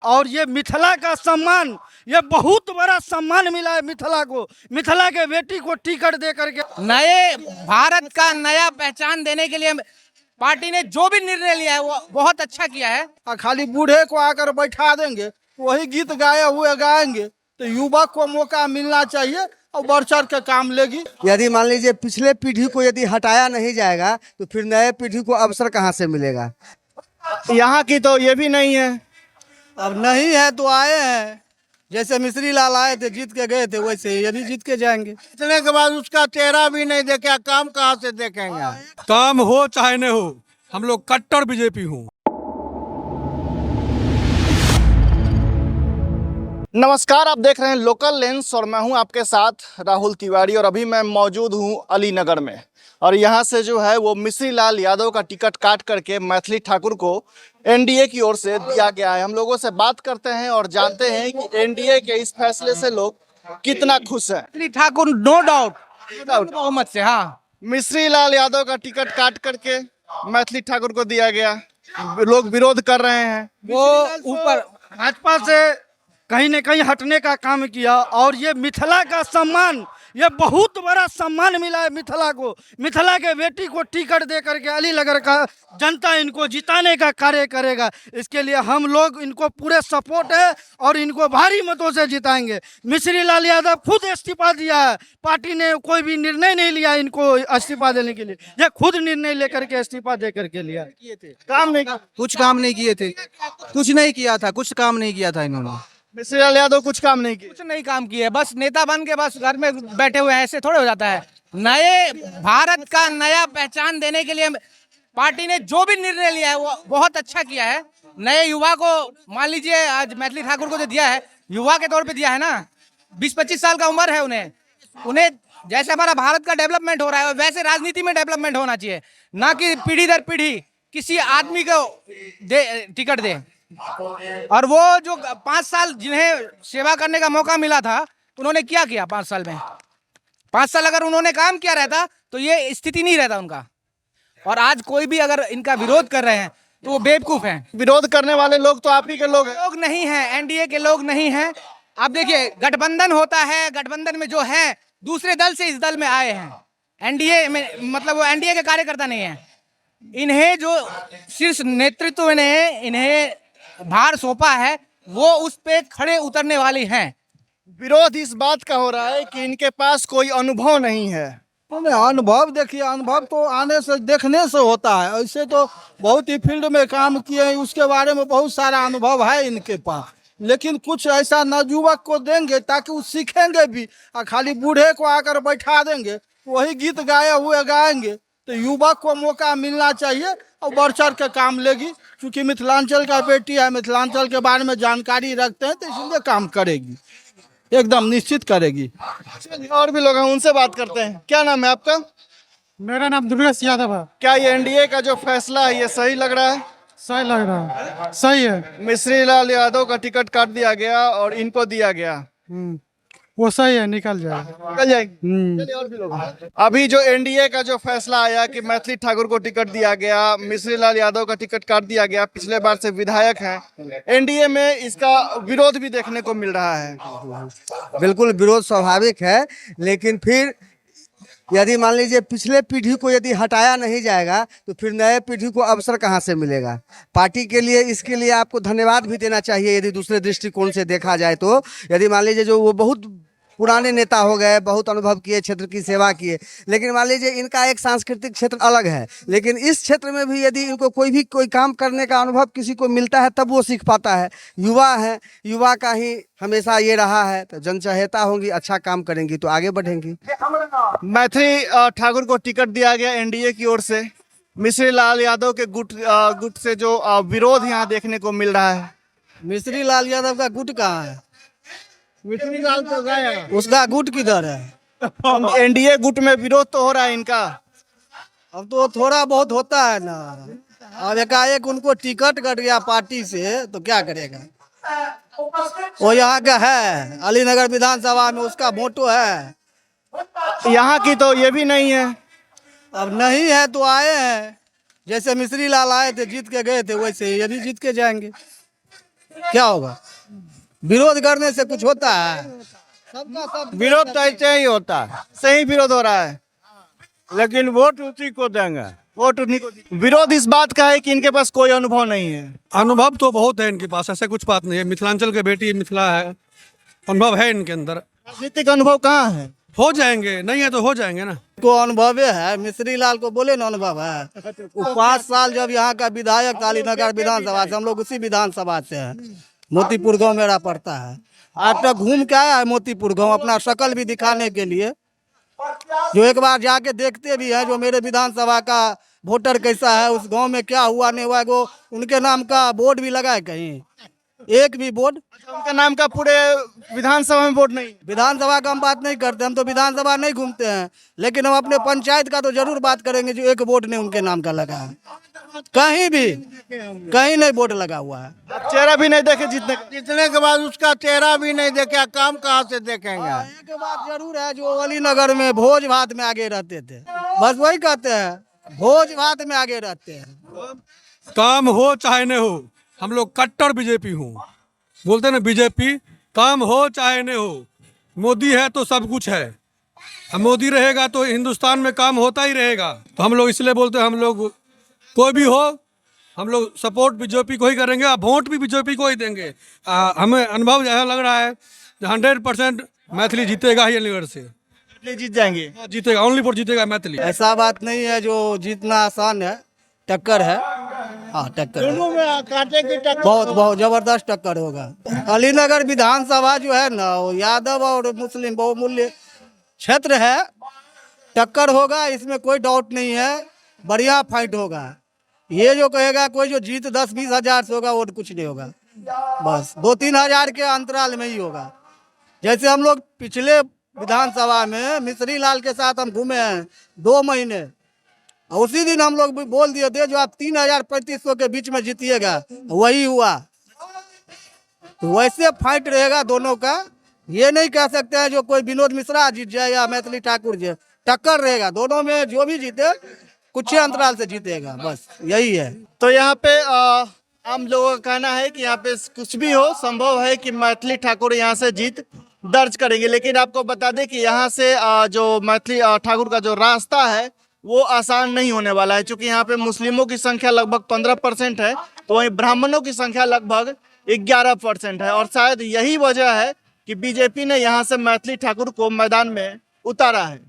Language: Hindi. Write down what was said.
और ये मिथिला का सम्मान, ये बहुत बड़ा सम्मान मिला है मिथिला को। मिथिला के बेटी को टिकट दे करके नए भारत का नया पहचान देने के लिए पार्टी ने जो भी निर्णय लिया है वो बहुत अच्छा किया है। खाली बूढ़े को आकर बैठा देंगे, वही गीत गाए हुए गाएंगे, तो युवक को मौका मिलना चाहिए और बढ़ चढ़ के काम लेगी। यदि मान लीजिए पिछले पीढ़ी को यदि हटाया नहीं जाएगा तो फिर नए पीढ़ी को अवसर कहाँ से मिलेगा। यहाँ की तो ये भी नहीं है। अब नहीं है तो आए हैं, जैसे मिश्री लाल आए थे जीत के गए थे, वैसे ये भी जीत के जाएंगे। इतने के बाद उसका चेहरा भी नहीं देखे, काम कहाँ से देखेंगे। काम हो चाहे न हो, हम लोग कट्टर बीजेपी हूँ। नमस्कार, आप देख रहे हैं लोकल लेंस और मैं हूं आपके साथ राहुल तिवारी। और अभी मैं मौजूद हूं अलीनगर में और यहां से जो है वो मिश्री लाल यादव का टिकट काट करके मैथिली ठाकुर को एनडीए की ओर से दिया गया है। हम लोगों से बात करते हैं और जानते हैं कि एनडीए के इस फैसले से लोग कितना खुश हैं। मैथिली ठाकुर नो डाउट बहुमत से। हाँ, मिश्री लाल यादव का टिकट काट करके मैथिली ठाकुर को दिया गया, लोग विरोध कर रहे हैं। वो ऊपर भाजपा से कहीं न कहीं हटने का काम किया और ये मिथिला का सम्मान, ये बहुत बड़ा सम्मान मिला है मिथिला को। मिथिला के बेटी को टिकट दे करके अलीनगर का जनता इनको जिताने का कार्य करेगा। इसके लिए हम लोग इनको पूरे सपोर्ट है और इनको भारी मतों से जिताएंगे। मिश्री लाल यादव खुद इस्तीफा दिया है, पार्टी ने कोई भी निर्णय नहीं लिया इनको इस्तीफा देने के लिए, ये खुद निर्णय लेकर के इस्तीफा दे करके लिया। काम नहीं, कुछ काम नहीं किए थे, कुछ नहीं किया था, कुछ काम नहीं किया था इन्होंने। मिश्री लाल यादव कुछ काम नहीं किया। कुछ नहीं काम किए, बस नेता बन के बस घर में बैठे हुए हैं, ऐसे थोड़े हो जाता है। नए भारत का नया पहचान देने के लिए पार्टी ने जो भी निर्णय लिया है वो बहुत अच्छा किया है। नए युवा को मान लीजिए, आज मैथिली ठाकुर को जो दिया है युवा के तौर पे दिया है ना, 20-25 साल का उम्र है उन्हें जैसे हमारा भारत का डेवलपमेंट हो रहा है वैसे राजनीति में डेवलपमेंट होना चाहिए, ना कि पीढ़ी दर पीढ़ी किसी आदमी को टिकट दे। और वो जो 5 साल जिन्हें सेवा करने का मौका मिला था, उन्होंने क्या किया 5 साल में? 5 साल अगर उन्होंने काम किया रहता तो ये स्थिति नहीं रहता उनका। और आज कोई भी अगर इनका विरोध कर रहे हैं तो वो बेवकूफ हैं। विरोध करने वाले लोग तो आप ही के लोग हैं। लोग नहीं हैं, एनडीए के लोग नहीं हैं। आप देखिए, गठबंधन होता है, गठबंधन में जो है दूसरे दल से इस दल में आए हैं। एनडीए में मतलब वो एनडीए के कार्यकर्ता नहीं है। इन्हें जो शीर्ष नेतृत्व ने इन्हें भार सौंपा है वो उस पे खड़े उतरने वाली हैं। विरोध इस बात का हो रहा है कि इनके पास कोई अनुभव नहीं है। अनुभव देखिए, अनुभव तो आने से देखने से होता है। ऐसे तो बहुत ही फील्ड में काम किए हैं, उसके बारे में बहुत सारा अनुभव है इनके पास। लेकिन कुछ ऐसा नवयुवक को देंगे ताकि वो सीखेंगे भी। और खाली बूढ़े को आकर बैठा देंगे, वही गीत गाए हुए गाएंगे, तो युवक को मौका मिलना चाहिए और बढ़ चढ़ के काम लेगी। क्योंकि मिथिलांचल का बेटी है, मिथिलांचल के बारे में जानकारी रखते हैं, तो इसलिए काम करेगी, एकदम निश्चित करेगी। और भी लोग हैं, उनसे बात करते हैं। क्या नाम है आपका? मेरा नाम दुर्गेश यादव है। क्या ये एनडीए का जो फैसला है ये सही लग रहा है? सही लग रहा है, सही है। मिश्री लाल यादव का टिकट काट दिया गया और इनको दिया गया, वो सही है, निकल जाए। निकल जाएगी। चलिए और भी लोग हैं। अभी जो एनडीए का जो फैसला आया कि मैथिली ठाकुर को टिकट दिया गया, मिश्री लाल यादव का टिकट काट दिया गया, पिछले बार से विधायक हैं, एनडीए में इसका विरोध भी देखने को मिल रहा है। बिल्कुल विरोध स्वाभाविक है, लेकिन फिर यदि मान लीजिए पिछले पीढ़ी को यदि हटाया नहीं जाएगा तो फिर नए पीढ़ी को अवसर कहाँ से मिलेगा। पार्टी के लिए इसके लिए आपको धन्यवाद भी देना चाहिए यदि दूसरे दृष्टिकोण से देखा जाए तो। यदि मान लीजिए जो वो बहुत पुराने नेता हो गए, बहुत अनुभव किए, क्षेत्र की सेवा किए, लेकिन मान लीजिए इनका एक सांस्कृतिक क्षेत्र अलग है, लेकिन इस क्षेत्र में भी यदि इनको कोई काम करने का अनुभव किसी को मिलता है तब वो सीख पाता है। युवा है, युवा का ही हमेशा ये रहा है, तो जनचहेता होंगी, अच्छा काम करेंगी तो आगे बढ़ेंगी। मैथिली ठाकुर को टिकट दिया गया एनडीए की ओर से। मिश्री लाल यादव के गुट से जो विरोध यहाँ देखने को मिल रहा है। मिश्री लाल यादव का गुट कहाँ है? मिश्री लाल तो गया, उसका गुट किधर है? एनडीए गुट में विरोध तो हो रहा है इनका। अब तो थोड़ा बहुत होता है ना। अब एकाएक उनको टिकट कट गया पार्टी से तो क्या करेगा? वो यहाँ का है, अलीनगर विधानसभा में उसका मोटो है। यहाँ की तो ये भी नहीं है। अब नहीं है तो आए हैं, जैसे मिश्री लाल आए थे जीत के गए थे, वैसे ये भी जीत के जाएंगे। क्या होगा? विरोध करने से कुछ होता है? विरोध तो ऐसे ही होता है, सही विरोध हो रहा है। लेकिन वोट उसी को देंगे। वोट उन्हीं को विरोध इस बात का है कि इनके पास कोई अनुभव नहीं है। अनुभव तो बहुत है इनके पास, ऐसा कुछ बात नहीं है। मिथिलांचल के बेटी मिथिला है, अनुभव है इनके अंदर। राजनीतिक अनुभव कहाँ है? हो जाएंगे, नहीं है तो हो जाएंगे ना। को अनुभव है, मिश्री लाल को बोले ना अनुभव है। वो 5 साल जब यहाँ का विधायक कालीनगर विधानसभा से, हम लोग उसी विधानसभा से हैं, मोतीपुर गांव मेरा पड़ता है। आज तक घूम के आया है मोतीपुर गांव अपना शक्ल भी दिखाने के लिए, जो एक बार जाके देखते भी हैं जो मेरे विधानसभा का वोटर कैसा है, उस गांव में क्या हुआ नहीं हुआ, वो उनके नाम का बोर्ड भी लगा है कहीं? एक भी बोर्ड? उनका नाम का पूरे विधानसभा में वोट नहीं। विधानसभा का हम बात नहीं करते, हम तो विधानसभा नहीं घूमते हैं, लेकिन हम अपने पंचायत का तो जरूर बात करेंगे जो एक वोट नहीं उनके नाम का लगा है। कहीं भी कहीं नहीं वोट लगा हुआ है। चेहरा भी नहीं देखे जीतने के बाद उसका चेहरा भी नहीं देखे, काम कहाँ से देखेंगे? एक बात जरूर है, जो अली नगर में भोज भात में आगे रहते थे, बस वही कहते हैं, भोज भात में आगे रहते हैं। काम हो चाहे न हो, हम लोग कट्टर बीजेपी हूँ। बोलते हैं ना बीजेपी, काम हो चाहे न हो, मोदी है तो सब कुछ है। अब मोदी रहेगा तो हिंदुस्तान में काम होता ही रहेगा। तो हम लोग इसलिए बोलते हैं, हम लोग कोई भी हो, हम लोग सपोर्ट बीजेपी को ही करेंगे और वोट भी बीजेपी को ही देंगे। हमें अनुभव ऐसा लग रहा है 100% मैथिली जीतेगा ही अलीगढ़ से। जीत जाएंगे, जीतेगा, ओनली फॉर जीतेगा मैथिली। ऐसा बात नहीं है जो जीतना आसान है, टक्कर है। हाँ, टक्कर दोनों में कांटे की टक्कर, बहुत जबरदस्त टक्कर होगा। अलीनगर विधानसभा जो है ना, वो यादव और मुस्लिम बहुमूल्य क्षेत्र है, टक्कर होगा, इसमें कोई डाउट नहीं है। बढ़िया फाइट होगा। ये जो कहेगा कोई जो जीत 10-20 हजार से होगा, वो कुछ नहीं होगा। बस 2-3 हजार के अंतराल में ही होगा। जैसे हम लोग पिछले विधानसभा में मिश्री लाल के साथ हम घूमे हैं 2 महीने, और उसी दिन हम लोग भी बोल दिए थे जो आप 3000-3500 के बीच में जीतिएगा, वही हुआ। तो वैसे फाइट रहेगा दोनों का। ये नहीं कह सकते हैं जो कोई विनोद मिश्रा जीत जाए या मैथिली ठाकुर जी, टक्कर रहेगा दोनों में। जो भी जीते कुछ अंतराल से जीतेगा, बस यही है। तो यहाँ पे आम लोगों का कहना है कि यहाँ पे कुछ भी हो, संभव है कि मैथिली ठाकुर यहाँ से जीत दर्ज करेंगे। लेकिन आपको बता दें कि यहाँ से जो मैथिली ठाकुर का जो रास्ता है वो आसान नहीं होने वाला है, क्योंकि यहाँ पे मुस्लिमों की संख्या लगभग 15% है, तो वहीं ब्राह्मणों की संख्या लगभग 11% है। और शायद यही वजह है कि बीजेपी ने यहाँ से मैथिली ठाकुर को मैदान में उतारा है।